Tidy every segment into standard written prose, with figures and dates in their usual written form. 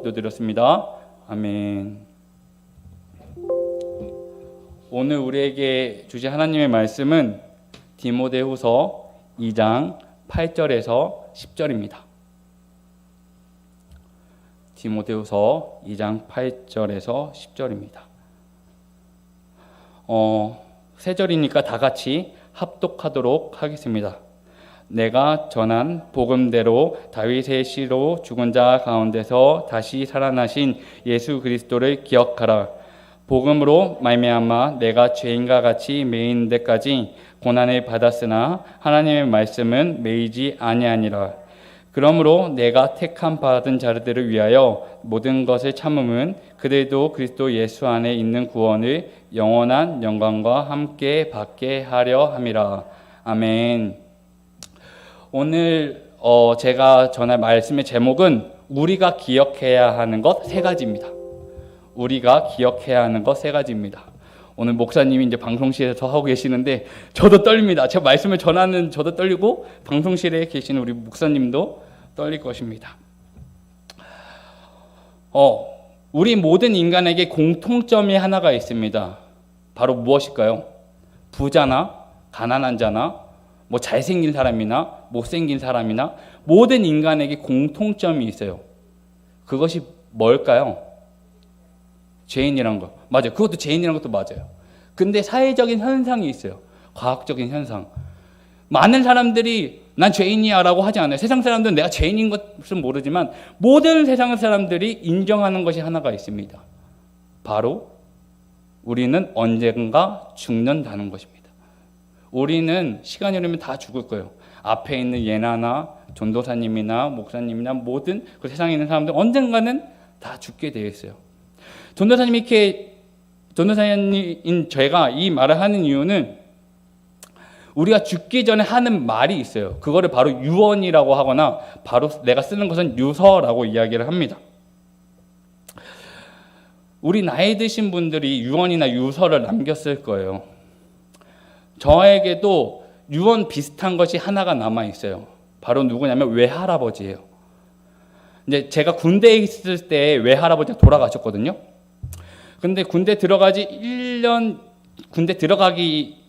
기도드렸습니다. 아멘. 오늘 우리에게 주신 하나님의 말씀은 디모데후서 2장 8절에서 10절입니다. 디모데후서 2장 8절에서 10절입니다. 세 절이니까 다 같이 합독하도록 하겠습니다. 내가 전한 복음대로 다윗의 씨로 죽은 자 가운데서 다시 살아나신 예수 그리스도를 기억하라. 복음으로 말미암아 내가 죄인과 같이 매인 데까지 고난을 받았으나 하나님의 말씀은 매이지 아니하니라. 그러므로 내가 택함 받은 자들을 위하여 모든 것을 참음은 그들도 그리스도 예수 안에 있는 구원을 영원한 영광과 함께 받게 하려 함이라. 아멘. 오늘 제가 전할 말씀의 제목은 우리가 기억해야 하는 것 세 가지입니다. 우리가 기억해야 하는 것 세 가지입니다. 오늘 목사님이 이제 방송실에서 하고 계시는데 저도 떨립니다. 제가 말씀을 전하는 저도 떨리고 방송실에 계시는 우리 목사님도 떨릴 것입니다. 우리 모든 인간에게 공통점이 하나가 있습니다. 바로 무엇일까요? 부자나 가난한 자나 뭐 잘생긴 사람이나 못생긴 사람이나 모든 인간에게 공통점이 있어요. 그것이 뭘까요? 죄인이란 거. 맞아요. 그것도 죄인이란 것도 맞아요. 근데 사회적인 현상이 있어요. 과학적인 현상. 많은 사람들이 난 죄인이야 라고 하지 않아요. 세상 사람들은 내가 죄인인 것은 모르지만 모든 세상 사람들이 인정하는 것이 하나가 있습니다. 바로 우리는 언젠가 죽는다는 것입니다. 우리는 시간이 흐르면 다 죽을 거예요. 앞에 있는 예나나 전도사님이나 목사님이나 모든 그 세상에 있는 사람들 언젠가는 다 죽게 되어 있어요. 전도사님인 제가 이 말을 하는 이유는 우리가 죽기 전에 하는 말이 있어요. 그거를 바로 유언이라고 하거나 바로 내가 쓰는 것은 유서라고 이야기를 합니다. 우리 나이 드신 분들이 유언이나 유서를 남겼을 거예요. 저에게도 유언 비슷한 것이 하나가 남아 있어요. 바로 누구냐면 외할아버지예요. 이제 제가 군대에 있을 때 외할아버지가 돌아가셨거든요. 근데 군대 들어가기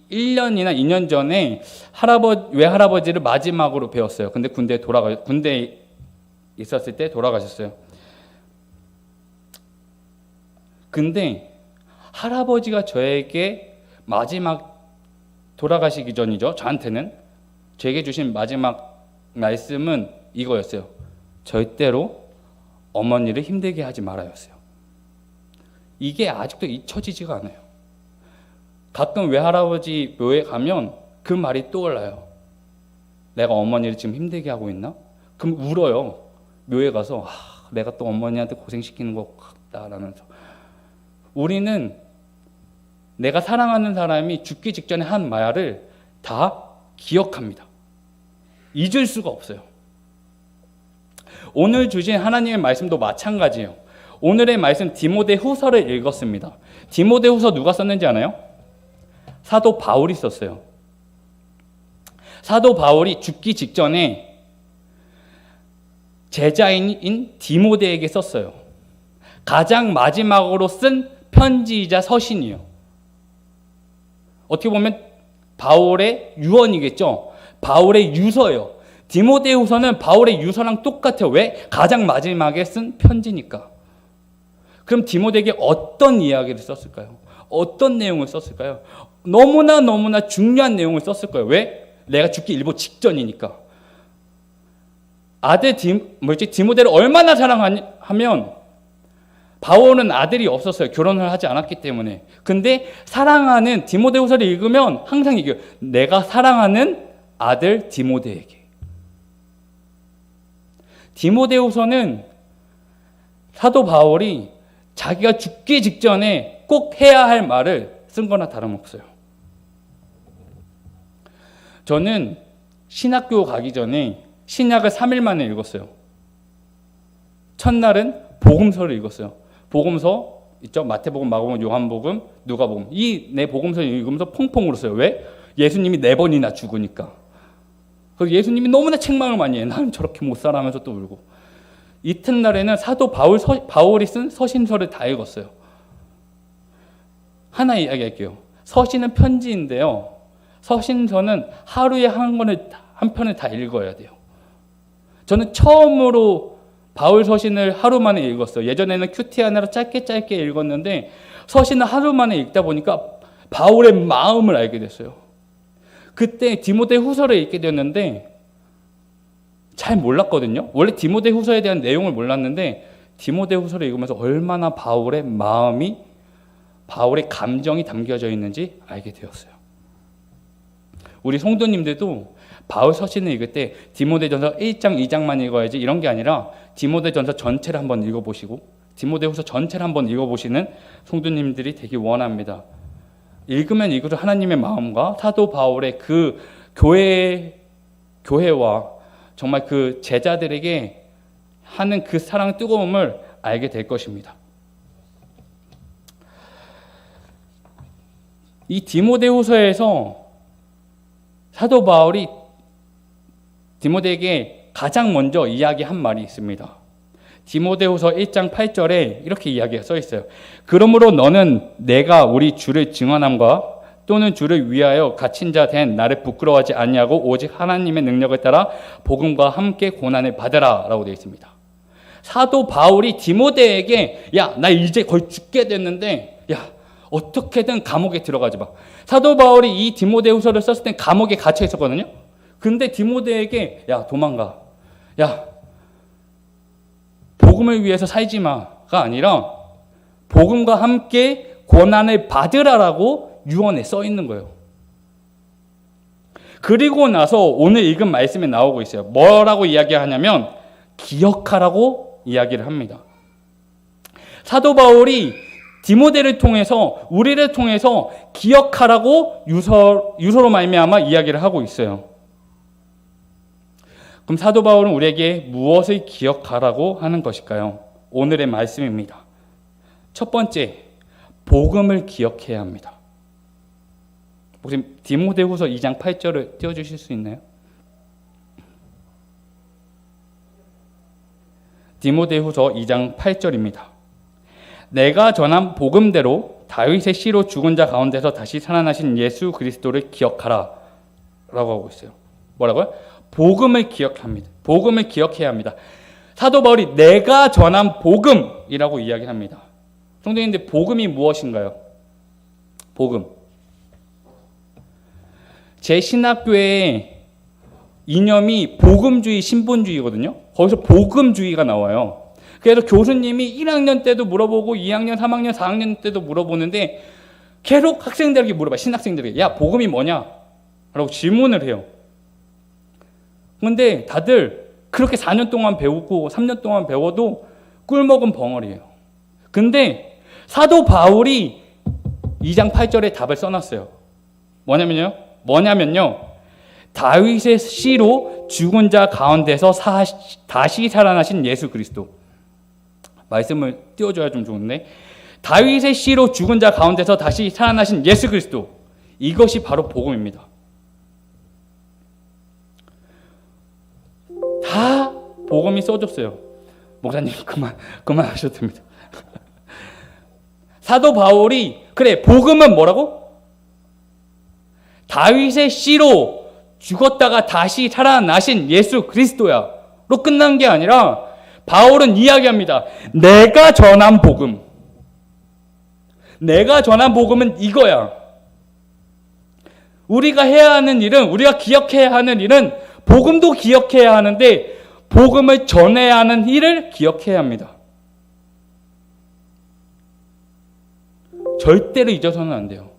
1년이나 2년 전에 외할아버지를 마지막으로 배웠어요. 근데 군대에 있었을 때 돌아가셨어요. 근데 할아버지가 저에게 마지막 돌아가시기 전이죠. 저에게 주신 마지막 말씀은 이거였어요. 절대로 어머니를 힘들게 하지 말아였어요. 이게 아직도 잊혀지지가 않아요. 가끔 외할아버지 묘에 가면 그 말이 떠올라요. 내가 어머니를 지금 힘들게 하고 있나? 그럼 울어요. 묘에 가서 내가 또 어머니한테 고생시키는 것 같다라면서. 우리는 내가 사랑하는 사람이 죽기 직전에 한 말을 다 기억합니다. 잊을 수가 없어요. 오늘 주신 하나님의 말씀도 마찬가지예요. 오늘의 말씀 디모데후서를 읽었습니다. 디모데후서 누가 썼는지 아나요? 사도 바울이 썼어요. 사도 바울이 죽기 직전에 제자인 디모데에게 썼어요. 가장 마지막으로 쓴 편지이자 서신이에요. 어떻게 보면 바울의 유언이겠죠. 바울의 유서예요. 디모데후서는 바울의 유서랑 똑같아요. 왜? 가장 마지막에 쓴 편지니까. 그럼 디모데에게 어떤 이야기를 썼을까요? 어떤 내용을 썼을까요? 너무나 중요한 내용을 썼을 거예요. 왜? 내가 죽기 일보 직전이니까. 아들 디모데를 얼마나 사랑하면 바울은 아들이 없었어요. 결혼을 하지 않았기 때문에. 근데 사랑하는 디모데후서를 읽으면 항상 얘기해요. 내가 사랑하는 아들 디모데에게. 디모데후서는 사도 바울이 자기가 죽기 직전에 꼭 해야 할 말을 쓴 거나 다름없어요. 저는 신학교 가기 전에 신약을 3일 만에 읽었어요. 첫날은 복음서를 읽었어요. 복음서 있죠? 마태복음, 마가복음, 요한복음, 누가복음. 이 네 복음서를 읽으면서 펑펑 울었어요. 왜? 예수님이 4번이나 죽으니까. 그래서 예수님이 너무나 책망을 많이 해요. 나는 저렇게 못 살아 하면서 또 울고. 이튿날에는 사도 바울이 쓴 서신서를 다 읽었어요. 하나 이야기할게요. 서신은 편지인데요. 서신서는 하루에 한 편을 다 읽어야 돼요. 저는 처음으로 바울 서신을 하루 만에 읽었어요. 예전에는 큐티 하나로 짧게 읽었는데 서신을 하루 만에 읽다 보니까 바울의 마음을 알게 됐어요. 그때 디모데 후서를 읽게 되었는데 잘 몰랐거든요. 원래 디모데 후서에 대한 내용을 몰랐는데 디모데 후서를 읽으면서 얼마나 바울의 마음이, 바울의 감정이 담겨져 있는지 알게 되었어요. 우리 성도님들도 바울 서신을 읽을 때 디모데전서 1장, 2장만 읽어야지 이런 게 아니라 디모데전서 전체를 한번 읽어보시고 디모데후서 전체를 한번 읽어보시는 성도님들이 되길 원합니다. 읽으면 읽을수록 하나님의 마음과 사도 바울의 그 교회와 정말 그 제자들에게 하는 그 사랑의 뜨거움을 알게 될 것입니다. 이 디모데후서에서 사도 바울이 디모데에게 가장 먼저 이야기한 말이 있습니다. 디모데후서 1장 8절에 이렇게 이야기가 써 있어요. 그러므로 너는 내가 우리 주를 증언함과 또는 주를 위하여 갇힌 자 된 나를 부끄러워하지 아니하고 오직 하나님의 능력을 따라 복음과 함께 고난을 받으라 라고 되어 있습니다. 사도 바울이 디모데에게 야, 나 이제 거의 죽게 됐는데 야, 어떻게든 감옥에 들어가지 마. 사도 바울이 이 디모데후서를 썼을 땐 감옥에 갇혀 있었거든요. 근데 디모데에게 야, 도망가. 야, 복음을 위해서 살지 마가 아니라 복음과 함께 고난을 받으라라고 유언에 써 있는 거예요. 그리고 나서 오늘 읽은 말씀에 나오고 있어요. 뭐라고 이야기하냐면 기억하라고 이야기를 합니다. 사도 바울이 디모데를 통해서 우리를 통해서 기억하라고 유서로 말미암아 이야기를 하고 있어요. 그럼 사도 바울은 우리에게 무엇을 기억하라고 하는 것일까요? 오늘의 말씀입니다. 첫 번째, 복음을 기억해야 합니다. 혹시 디모데후서 2장 8절을 띄워주실 수 있나요? 디모데후서 2장 8절입니다. 내가 전한 복음대로 다윗의 씨로 죽은 자 가운데서 다시 살아나신 예수 그리스도를 기억하라 라고 하고 있어요. 뭐라고요? 복음을 기억합니다. 복음을 기억해야 합니다. 사도 바울이 내가 전한 복음이라고 이야기합니다. 성도님들, 복음이 무엇인가요? 복음. 제 신학교의 이념이 복음주의, 신본주의거든요. 거기서 복음주의가 나와요. 그래서 교수님이 1학년 때도 물어보고 2학년, 3학년, 4학년 때도 물어보는데 계속 학생들에게 물어봐요. 신학생들에게. 야, 복음이 뭐냐? 라고 질문을 해요. 근데 다들 그렇게 4년 동안 배우고 3년 동안 배워도 꿀먹은 벙어리예요. 근데 사도 바울이 2장 8절에 답을 써놨어요. 뭐냐면요. 다윗의 씨로 죽은 자 가운데서 다시 살아나신 예수 그리스도. 말씀을 띄워줘야 좀 좋은데, 다윗의 씨로 죽은 자 가운데서 다시 살아나신 예수 그리스도. 이것이 바로 복음입니다. 다 복음이 써줬어요. 목사님 그만하셔도 됩니다. 사도 바울이 그래, 복음은 뭐라고? 다윗의 씨로 죽었다가 다시 살아나신 예수 그리스도야 로 끝난 게 아니라 바울은 이야기합니다. 내가 전한 복음, 내가 전한 복음은 이거야. 우리가 해야 하는 일은, 우리가 기억해야 하는 일은 복음도 기억해야 하는데 복음을 전해야 하는 일을 기억해야 합니다. 절대로 잊어서는 안 돼요.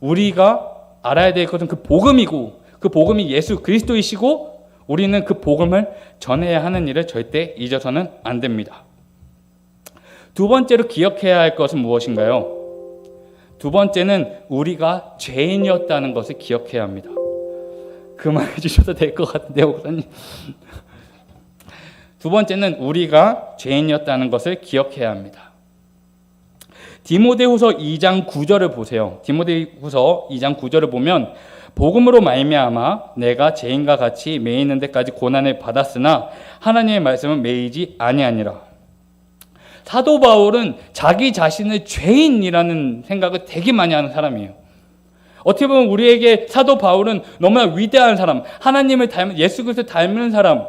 우리가 알아야 될 것은 그 복음이고, 그 복음이 예수 그리스도이시고, 우리는 그 복음을 전해야 하는 일을 절대 잊어서는 안 됩니다. 두 번째로 기억해야 할 것은 무엇인가요? 두 번째는 우리가 죄인이었다는 것을 기억해야 합니다. 그만해 주셔도 될 것 같은데요, 목사님. 두 번째는 우리가 죄인이었다는 것을 기억해야 합니다. 디모데후서 2장 9절을 보세요. 디모데후서 2장 9절을 보면 복음으로 말미암아 내가 죄인과 같이 매이는 데까지 고난을 받았으나 하나님의 말씀은 매이지 아니하니라. 사도 바울은 자기 자신을 죄인이라는 생각을 되게 많이 하는 사람이에요. 어떻게 보면 우리에게 사도 바울은 너무나 위대한 사람, 하나님을 닮은, 예수 그리스도를 닮은 사람,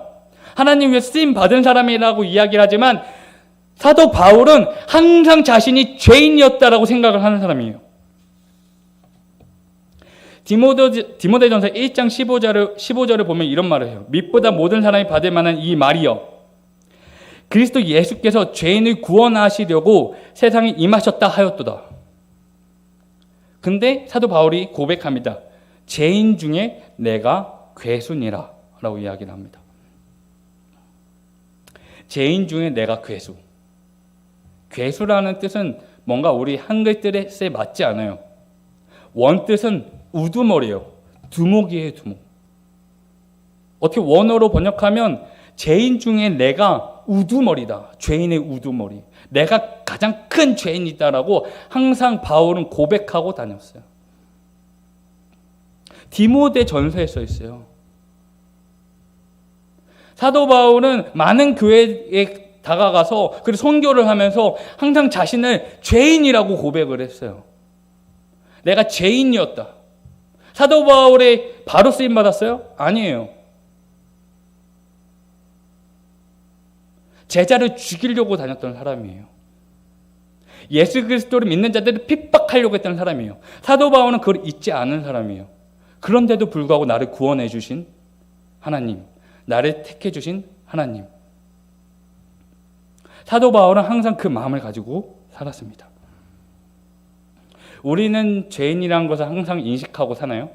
하나님 위해 쓰임 받은 사람이라고 이야기를 하지만 사도 바울은 항상 자신이 죄인이었다라고 생각을 하는 사람이에요. 디모데전서 1장 15절을 보면 이런 말을 해요. 밑보다 모든 사람이 받을 만한 이 말이여, 그리스도 예수께서 죄인을 구원하시려고 세상에 임하셨다 하였도다. 근데 사도 바울이 고백합니다. 죄인 중에 내가 괴수니라 라고 이야기를 합니다. 죄인 중에 내가 괴수. 괴수라는 뜻은 뭔가 우리 한글 뜻에 맞지 않아요. 원뜻은 우두머리예요. 두목이에요, 두목. 어떻게 원어로 번역하면 죄인 중에 내가 우두머리다. 죄인의 우두머리. 내가 가장 큰 죄인이다라고 항상 바울은 고백하고 다녔어요. 디모데 전서에 써 있어요. 사도 바울은 많은 교회에 다가가서 그리고 선교를 하면서 항상 자신을 죄인이라고 고백을 했어요. 내가 죄인이었다. 사도 바울의 바로 쓰임 받았어요? 아니에요. 제자를 죽이려고 다녔던 사람이에요. 예수 그리스도를 믿는 자들을 핍박하려고 했던 사람이에요. 사도 바울은 그걸 잊지 않은 사람이에요. 그런데도 불구하고 나를 구원해 주신 하나님, 나를 택해 주신 하나님. 사도 바울은 항상 그 마음을 가지고 살았습니다. 우리는 죄인이라는 것을 항상 인식하고 사나요?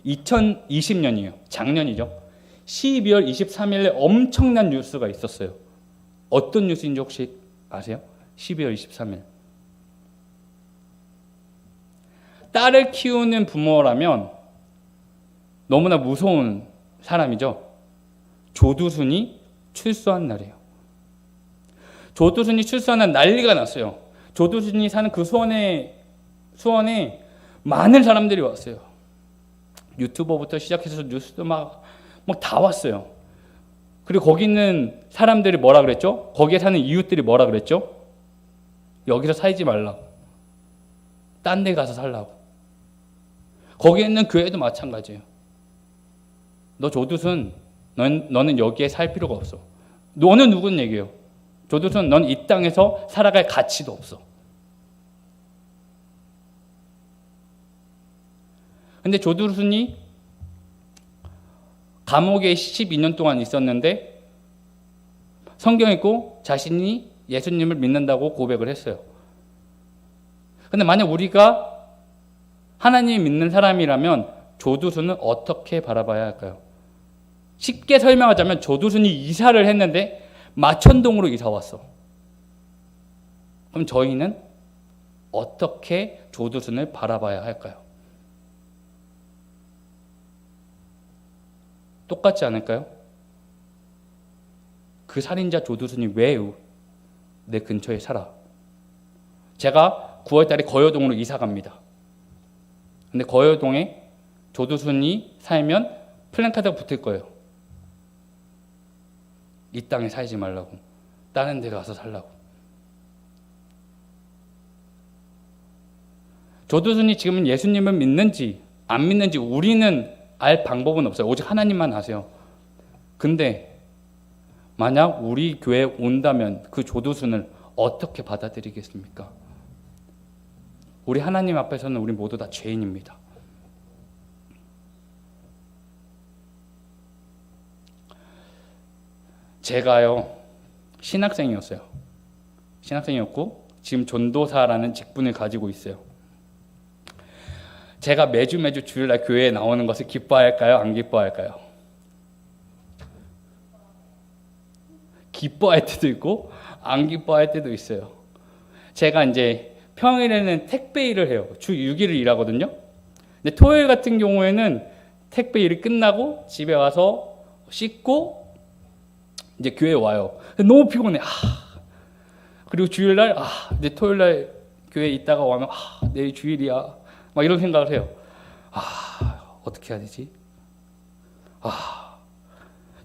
2020년이에요. 작년이죠. 12월 23일에 엄청난 뉴스가 있었어요. 어떤 뉴스인지 혹시 아세요? 12월 23일. 딸을 키우는 부모라면 너무나 무서운 사람이죠. 조두순이 출소한 날이에요. 조두순이 출소하는 난리가 났어요. 조두순이 사는 그 수원에 많은 사람들이 왔어요. 유튜버부터 시작해서 뉴스도 막 다 왔어요. 그리고 거기 있는 사람들이 뭐라 그랬죠? 거기에 사는 이웃들이 뭐라 그랬죠? 여기서 살지 말라고. 딴 데 가서 살라고. 거기에 있는 교회도 마찬가지예요. 너 조두순, 너는 여기에 살 필요가 없어. 너는 누군 얘기예요? 조두순, 넌 이 땅에서 살아갈 가치도 없어. 근데 조두순이 감옥에 12년 동안 있었는데 성경 읽고 자신이 예수님을 믿는다고 고백을 했어요. 근데 만약 우리가 하나님 믿는 사람이라면 조두순은 어떻게 바라봐야 할까요? 쉽게 설명하자면 조두순이 이사를 했는데 마천동으로 이사 왔어. 그럼 저희는 어떻게 조두순을 바라봐야 할까요? 똑같지 않을까요? 그 살인자 조두순이 왜 내 근처에 살아? 제가 9월 달에 거여동으로 이사 갑니다. 근데 거여동에 조두순이 살면 플랜카드가 붙을 거예요. 이 땅에 살지 말라고. 다른 데 가서 살라고. 조두순이 지금은 예수님을 믿는지 안 믿는지 우리는 알 방법은 없어요. 오직 하나님만 아세요. 근데 만약 우리 교회에 온다면 그 조두순을 어떻게 받아들이겠습니까? 우리 하나님 앞에서는 우리 모두 다 죄인입니다. 제가요, 신학생이었어요. 신학생이었고 지금 전도사라는 직분을 가지고 있어요. 제가 매주 주일날 교회에 나오는 것을 기뻐할까요? 안 기뻐할까요? 기뻐할 때도 있고 안 기뻐할 때도 있어요. 제가 이제 평일에는 택배 일을 해요. 주 6일을 일하거든요. 근데 토요일 같은 경우에는 택배 일이 끝나고 집에 와서 씻고 이제 교회에 와요. 너무 피곤해. 그리고 주일날 이제 토요일날 교회에 있다가 오면 내일 주일이야. 막 이런 생각을 해요. 어떻게 해야 되지?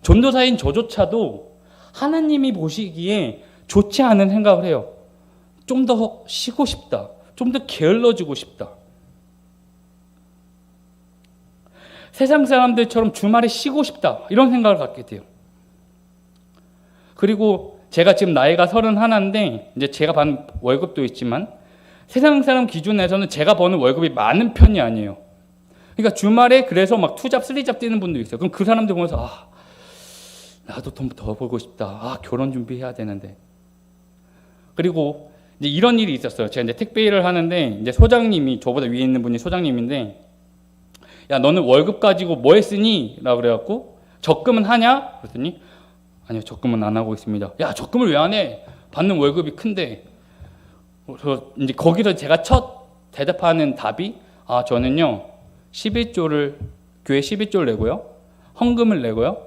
전도사인 저조차도 하나님이 보시기에 좋지 않은 생각을 해요. 좀 더 쉬고 싶다. 좀 더 게을러지고 싶다. 세상 사람들처럼 주말에 쉬고 싶다. 이런 생각을 갖게 돼요. 그리고 제가 지금 나이가 31인데 이제 제가 받는 월급도 있지만 세상 사람 기준에서는 제가 버는 월급이 많은 편이 아니에요. 그러니까 주말에 그래서 막 투잡, 쓰리잡 뛰는 분도 있어요. 그럼 그 사람들 보면서 나도 돈 더 벌고 싶다. 결혼 준비해야 되는데. 그리고 이제 이런 일이 있었어요. 제가 이제 택배 일을 하는데 이제 소장님이 저보다 위에 있는 분이 소장님인데 야 너는 월급 가지고 뭐 했으니? 라고 그래갖고 적금은 하냐? 그랬더니 아니요 적금은 안 하고 있습니다. 야 적금을 왜 안 해? 받는 월급이 큰데. 그래서 이제 거기서 제가 첫 대답하는 답이 저는요 11조를 교회 11조를 내고요 헌금을 내고요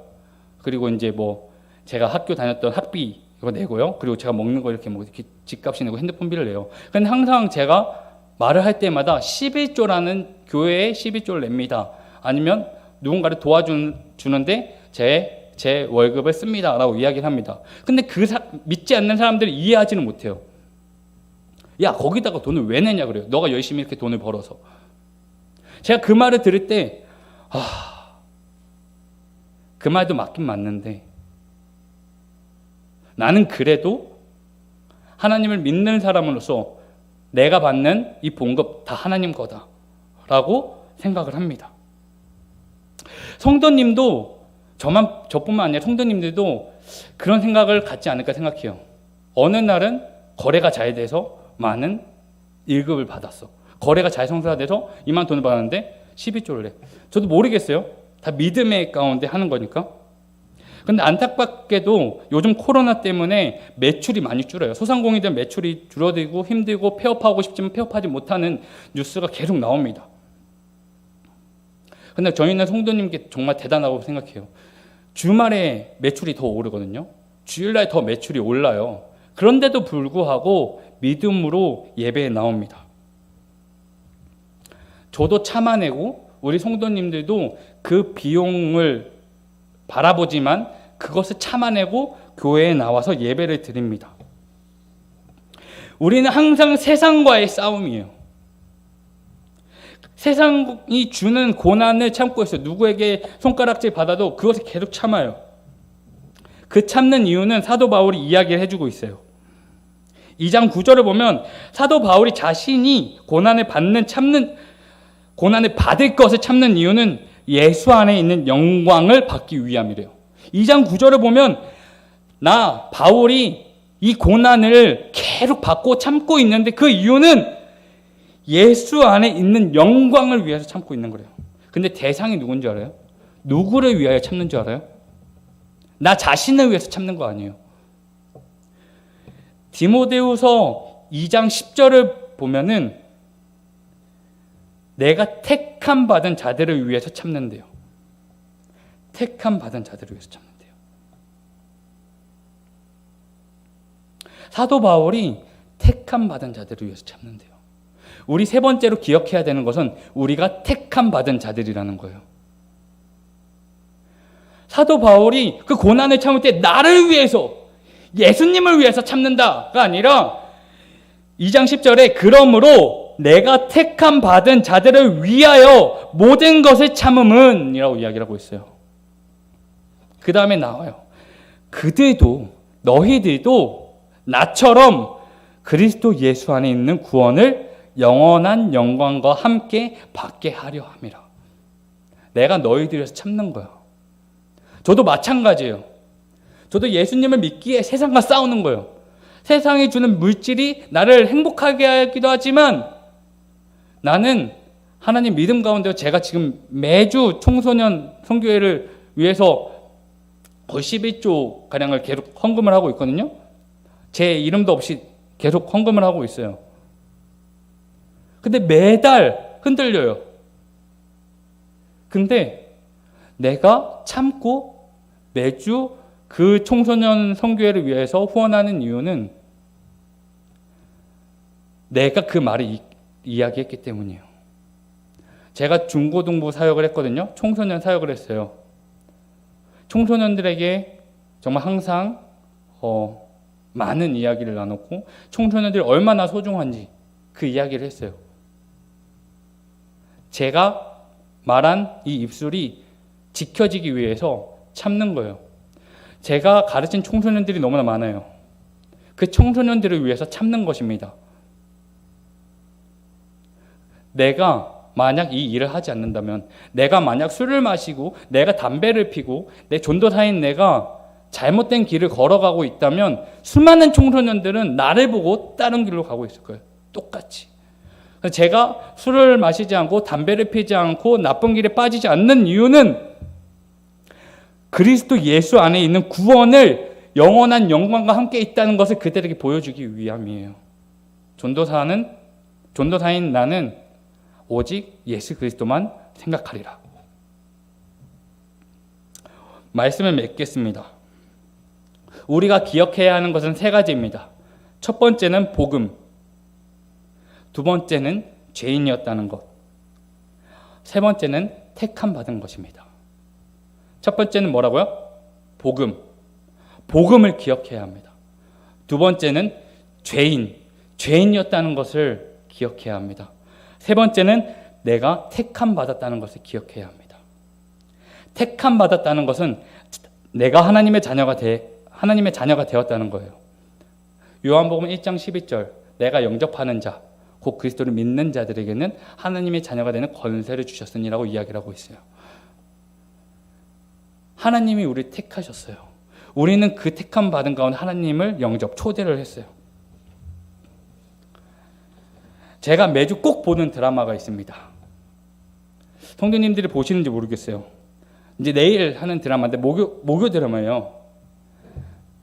그리고 이제 뭐 제가 학교 다녔던 학비 이거 내고요 그리고 제가 먹는 거 이렇게 집값이 내고 핸드폰비를 내요. 근데 항상 제가 말을 할 때마다 11조라는 교회에 11조를 냅니다. 아니면 누군가를 도와주는데 제 월급을 씁니다. 라고 이야기를 합니다. 근데 믿지 않는 사람들이 이해하지는 못해요. 야, 거기다가 돈을 왜 내냐 그래요. 너가 열심히 이렇게 돈을 벌어서. 제가 그 말을 들을 때, 그 말도 맞긴 맞는데, 나는 그래도 하나님을 믿는 사람으로서 내가 받는 이 봉급 다 하나님 거다. 라고 생각을 합니다. 성도님도 저뿐만 아니라 성도님들도 그런 생각을 갖지 않을까 생각해요. 어느 날은 거래가 잘 돼서 많은 1급을 받았어. 거래가 잘 성사돼서 이만 돈을 받았는데 12조를 해. 저도 모르겠어요. 다 믿음의 가운데 하는 거니까. 근데 안타깝게도 요즘 코로나 때문에 매출이 많이 줄어요. 소상공인들 매출이 줄어들고 힘들고 폐업하고 싶지만 폐업하지 못하는 뉴스가 계속 나옵니다. 근데 저희는 성도님께 정말 대단하다고 생각해요. 주말에 매출이 더 오르거든요. 주일날 더 매출이 올라요. 그런데도 불구하고 믿음으로 예배에 나옵니다. 저도 참아내고 우리 성도님들도 그 비용을 바라보지만 그것을 참아내고 교회에 나와서 예배를 드립니다. 우리는 항상 세상과의 싸움이에요. 세상이 주는 고난을 참고 있어요. 누구에게 손가락질 받아도 그것을 계속 참아요. 그 참는 이유는 사도 바울이 이야기를 해주고 있어요. 2장 9절을 보면 사도 바울이 자신이 고난을 받을 것을 참는 이유는 예수 안에 있는 영광을 받기 위함이래요. 2장 9절을 보면 바울이 이 고난을 계속 받고 참고 있는데 그 이유는 예수 안에 있는 영광을 위해서 참고 있는 거래요. 근데 대상이 누군지 알아요? 누구를 위하여 참는 줄 알아요? 나 자신을 위해서 참는 거 아니에요. 디모데후서 2장 10절을 보면은 내가 택함 받은 자들을 위해서 참는데요. 택함 받은 자들을 위해서 참는데요. 사도 바울이 택함 받은 자들을 위해서 참는데요. 우리 세 번째로 기억해야 되는 것은 우리가 택함 받은 자들이라는 거예요. 사도 바울이 그 고난을 참을 때 나를 위해서, 예수님을 위해서 참는다가 아니라 2장 10절에 그러므로 내가 택함 받은 자들을 위하여 모든 것을 참음은 이라고 이야기를 하고 있어요. 그 다음에 나와요. 너희들도 나처럼 그리스도 예수 안에 있는 구원을 영원한 영광과 함께 받게 하려 함이라. 내가 너희들에서 참는 거야. 저도 마찬가지예요. 저도 예수님을 믿기에 세상과 싸우는 거예요. 세상이 주는 물질이 나를 행복하게 하기도 하지만 나는 하나님 믿음 가운데 제가 지금 매주 청소년 선교회를 위해서 거의 11조 가량을 계속 헌금을 하고 있거든요. 제 이름도 없이 계속 헌금을 하고 있어요. 근데 매달 흔들려요. 근데 내가 참고 매주 그 청소년 선교회를 위해서 후원하는 이유는 내가 그 말을 이야기했기 때문이에요. 제가 중고등부 사역을 했거든요. 청소년 사역을 했어요. 청소년들에게 정말 항상 많은 이야기를 나눴고 청소년들이 얼마나 소중한지 그 이야기를 했어요. 제가 말한 이 입술이 지켜지기 위해서 참는 거예요. 제가 가르친 청소년들이 너무나 많아요. 그 청소년들을 위해서 참는 것입니다. 내가 만약 이 일을 하지 않는다면, 내가 만약 술을 마시고 내가 담배를 피고 내 전도사인 내가 잘못된 길을 걸어가고 있다면 수많은 청소년들은 나를 보고 다른 길로 가고 있을 거예요. 똑같이. 제가 술을 마시지 않고 담배를 피지 않고 나쁜 길에 빠지지 않는 이유는 그리스도 예수 안에 있는 구원을 영원한 영광과 함께 있다는 것을 그들에게 보여주기 위함이에요. 전도사인 나는 오직 예수 그리스도만 생각하리라. 말씀을 맺겠습니다. 우리가 기억해야 하는 것은 세 가지입니다. 첫 번째는 복음, 두 번째는 죄인이었다는 것, 세 번째는 택함 받은 것입니다. 첫 번째는 뭐라고요? 복음. 복음을 기억해야 합니다. 두 번째는 죄인이었다는 것을 기억해야 합니다. 세 번째는 내가 택함 받았다는 것을 기억해야 합니다. 택함 받았다는 것은 내가 하나님의 자녀가 되었다는 거예요. 요한복음 1장 12절, 내가 영접하는 자, 곧 그리스도를 믿는 자들에게는 하나님의 자녀가 되는 권세를 주셨으니라고 이야기를 하고 있어요. 하나님이 우리를 택하셨어요. 우리는 그 택함 받은 가운데 하나님을 초대를 했어요. 제가 매주 꼭 보는 드라마가 있습니다. 성도님들이 보시는지 모르겠어요. 이제 내일 하는 드라마인데 목요 드라마예요.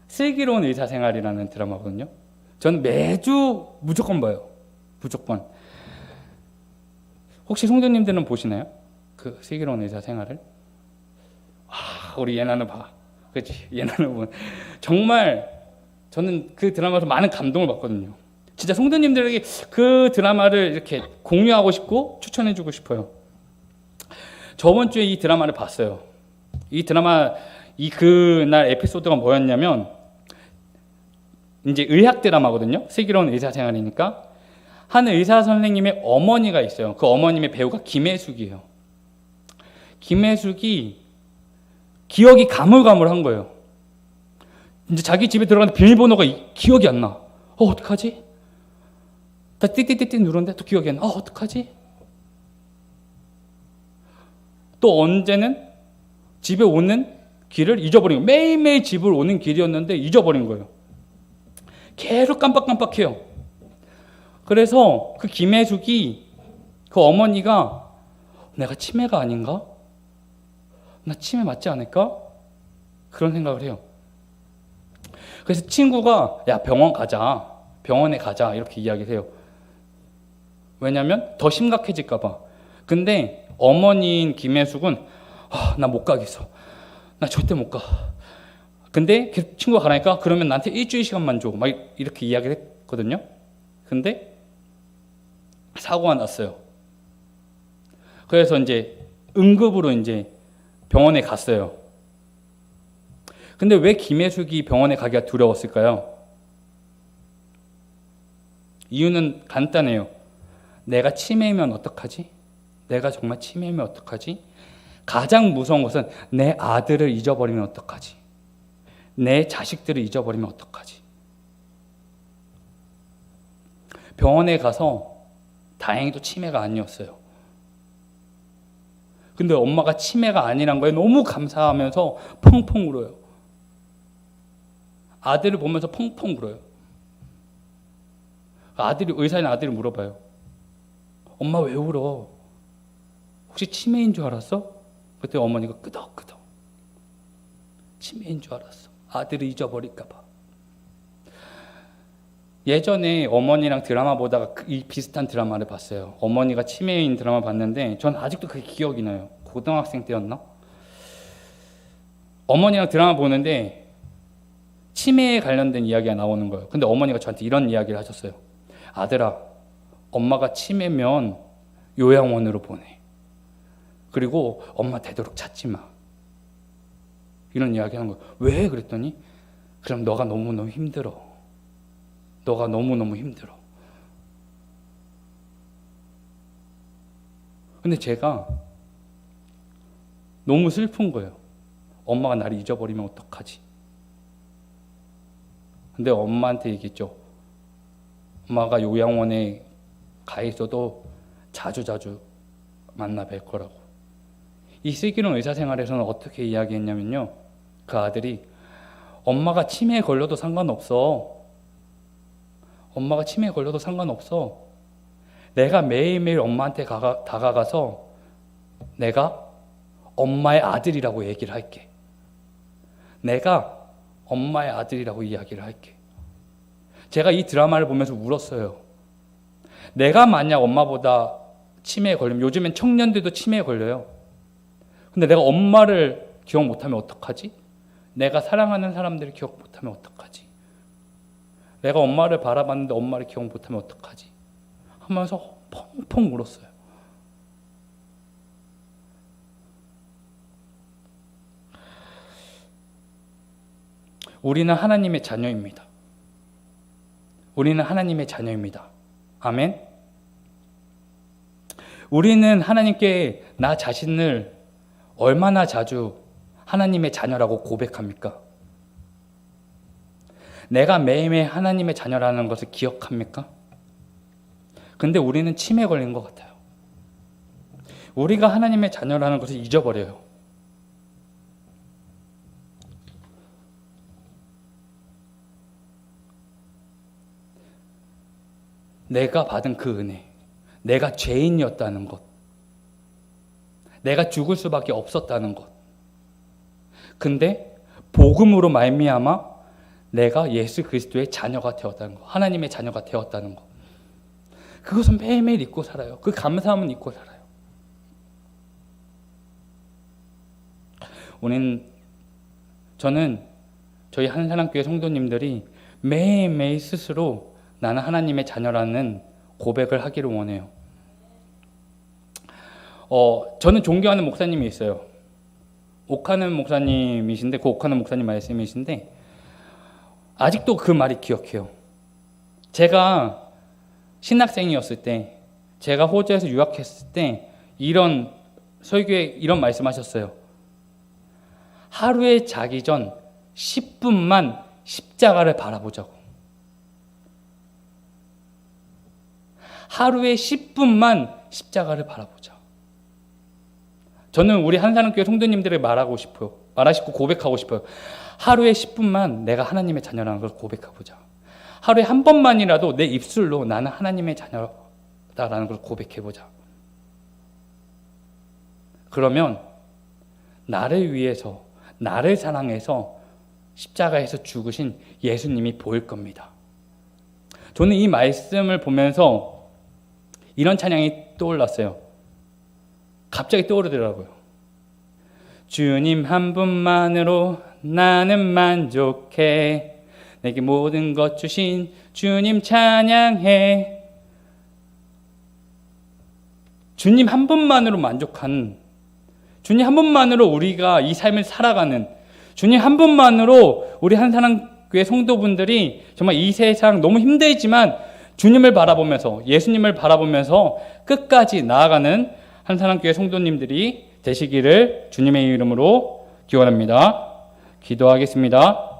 슬기로운 의사생활이라는 드라마거든요. 저는 매주 무조건 봐요. 무조건. 혹시 성도님들은 보시나요? 그 슬기로운 의사생활을? 우리 예나는 봐. 그렇지? 예나는 뭐 정말 저는 그 드라마에서 많은 감동을 받거든요. 진짜 성도님들에게 그 드라마를 이렇게 공유하고 싶고 추천해주고 싶어요. 저번 주에 이 드라마를 봤어요. 이 드라마 그날 에피소드가 뭐였냐면 이제 의학 드라마거든요. 슬기로운 의사생활이니까 한 의사 선생님의 어머니가 있어요. 그 어머님의 배우가 김혜숙이에요. 김혜숙이 기억이 가물가물한 거예요. 이제 자기 집에 들어가는데 비밀번호가 기억이 안 나. 어떡하지? 다 띠띠띠띠 누르는데 또 기억이 안 나. 어떡하지? 또 언제는 집에 오는 길을 잊어버린 거예요. 매일매일 집을 오는 길이었는데 잊어버린 거예요. 계속 깜빡깜빡해요. 그래서 그 김혜숙이 그 어머니가 내가 치매가 아닌가? 나 치매 맞지 않을까? 그런 생각을 해요. 그래서 친구가 야 병원에 가자 이렇게 이야기를 해요. 왜냐하면 더 심각해질까 봐. 근데 어머니인 김혜숙은 나 못 가겠어. 나 절대 못 가. 근데 친구가 가라니까 그러면 나한테 일주일 시간만 줘. 막 이렇게 이야기를 했거든요. 근데 사고가 났어요. 그래서 이제 응급으로 이제 병원에 갔어요. 근데 왜 김혜숙이 병원에 가기가 두려웠을까요? 이유는 간단해요. 내가 치매면 어떡하지? 내가 정말 치매면 어떡하지? 가장 무서운 것은 내 아들을 잊어버리면 어떡하지? 내 자식들을 잊어버리면 어떡하지? 병원에 가서 다행히도 치매가 아니었어요. 근데 엄마가 치매가 아니란 거에 너무 감사하면서 펑펑 울어요. 아들을 보면서 펑펑 울어요. 의사인 아들이 물어봐요. 엄마 왜 울어? 혹시 치매인 줄 알았어? 그때 어머니가 끄덕끄덕. 치매인 줄 알았어. 아들을 잊어버릴까 봐. 예전에 어머니랑 드라마 보다가 이 비슷한 드라마를 봤어요. 어머니가 치매인 드라마 봤는데 전 아직도 그게 기억이 나요. 고등학생 때였나? 어머니랑 드라마 보는데 치매에 관련된 이야기가 나오는 거예요. 근데 어머니가 저한테 이런 이야기를 하셨어요. 아들아, 엄마가 치매면 요양원으로 보내. 그리고 엄마 되도록 찾지 마. 이런 이야기 하는 거예요. 왜? 그랬더니 그럼 너가 너무너무 힘들어. 너가 너무너무 힘들어. 근데 제가 너무 슬픈 거예요. 엄마가 나를 잊어버리면 어떡하지? 근데 엄마한테 얘기했죠. 엄마가 요양원에 가 있어도 자주자주 만나 뵐 거라고. 이 슬기로운 의사생활에서는 어떻게 이야기했냐면요. 그 아들이 엄마가 치매에 걸려도 상관없어. 엄마가 치매에 걸려도 상관없어. 내가 매일매일 엄마한테 다가가서 내가 엄마의 아들이라고 얘기를 할게. 내가 엄마의 아들이라고 이야기를 할게. 제가 이 드라마를 보면서 울었어요. 내가 만약 엄마보다 치매에 걸리면, 요즘엔 청년들도 치매에 걸려요. 근데 내가 엄마를 기억 못하면 어떡하지? 내가 사랑하는 사람들을 기억 못하면 어떡하지? 내가 엄마를 바라봤는데 엄마를 기억 못하면 어떡하지? 하면서 펑펑 울었어요. 우리는 하나님의 자녀입니다. 우리는 하나님의 자녀입니다. 아멘. 우리는 하나님께 나 자신을 얼마나 자주 하나님의 자녀라고 고백합니까? 내가 매일매일 하나님의 자녀라는 것을 기억합니까? 근데 우리는 치매에 걸린 것 같아요. 우리가 하나님의 자녀라는 것을 잊어버려요. 내가 받은 그 은혜, 내가 죄인이었다는 것, 내가 죽을 수밖에 없었다는 것. 근데 복음으로 말미암아 내가 예수 그리스도의 자녀가 되었다는 것, 하나님의 자녀가 되었다는 것. 그것은 매일매일 잊고 살아요. 그 감사함은 잊고 살아요. 저는 저희 한사랑교회 성도님들이 매일매일 스스로 나는 하나님의 자녀라는 고백을 하기를 원해요. 저는 존경하는 목사님이 있어요. 옥하는 목사님이신데, 그 옥하는 목사님 말씀이신데, 아직도 그 말이 기억해요. 제가 신학생이었을 때, 제가 호주에서 유학했을 때, 이런 설교에 이런 말씀하셨어요. 하루에 자기 전 10분만 십자가를 바라보자고. 하루에 10분만 십자가를 바라보자. 저는 우리 한사랑교회 성도님들에게 말하고 싶어요. 말하시고 고백하고 싶어요. 하루에 10분만 내가 하나님의 자녀라는 걸 고백해보자. 하루에 한 번만이라도 내 입술로 나는 하나님의 자녀다라는 걸 고백해보자. 그러면 나를 위해서, 나를 사랑해서 십자가에서 죽으신 예수님이 보일 겁니다. 저는 이 말씀을 보면서 이런 찬양이 떠올랐어요. 갑자기 떠오르더라고요. 주님 한 분만으로 나는 만족해. 내게 모든 것 주신 주님 찬양해. 주님 한 분만으로 만족한, 주님 한 분만으로 우리가 이 삶을 살아가는, 주님 한 분만으로 우리 한사랑교회 성도분들이 정말 이 세상 너무 힘들지만 주님을 바라보면서, 예수님을 바라보면서 끝까지 나아가는 한사랑교회 성도님들이 되시기를 주님의 이름으로 기원합니다. 기도하겠습니다.